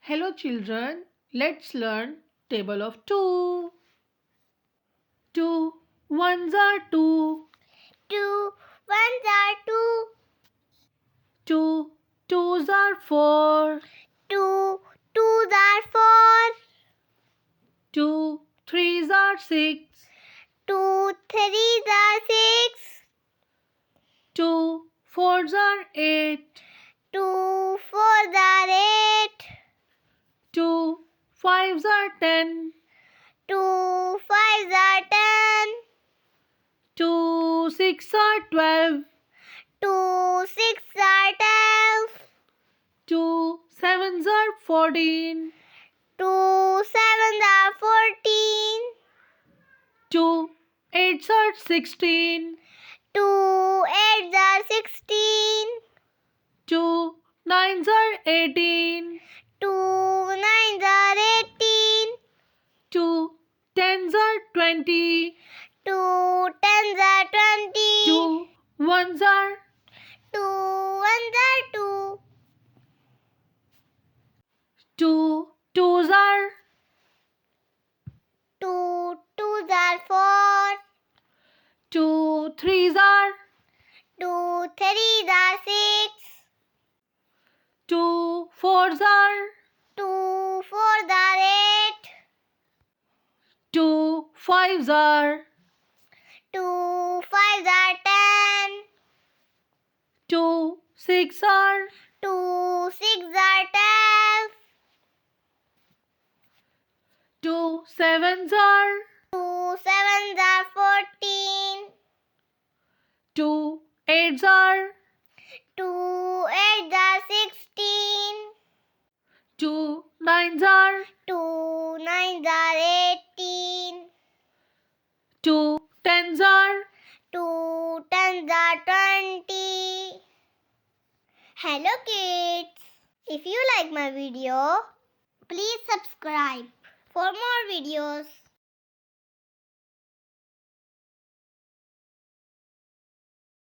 Hello children, let's learn table of 2. 2 ones are 2. 2 ones are 2. 2 twos are 4. 2 twos are 4. 2 threes are 6. 2 threes are 6. 2 fours are 8. 2 fours are 8. 2 fives are 10. 2 fives are 10. 2 six are 12. 2 six are 12. 2 sevens are 14. 2 sevens are 14. 2 eights are 16. 2 eights are 16. 2 nines are 18. 2 nines are 18. 2 tens are 20. 2 tens are 20. 2 ones are 2 ones are 2. 2 twos are 2 twos are 4. 2 threes are 2 threes are 6. 2 fours are 2 fours are 8. 2 fives are 2 fives are 10. 2 six are 2 six are 12. 2 sevens are 2 sevens are 14. 2 eights are 2 eights are 16. 2 nines are 2 nines are 18. 2 tens are 2 tens are 20. Hello kids! If you like my video, please subscribe for more videos.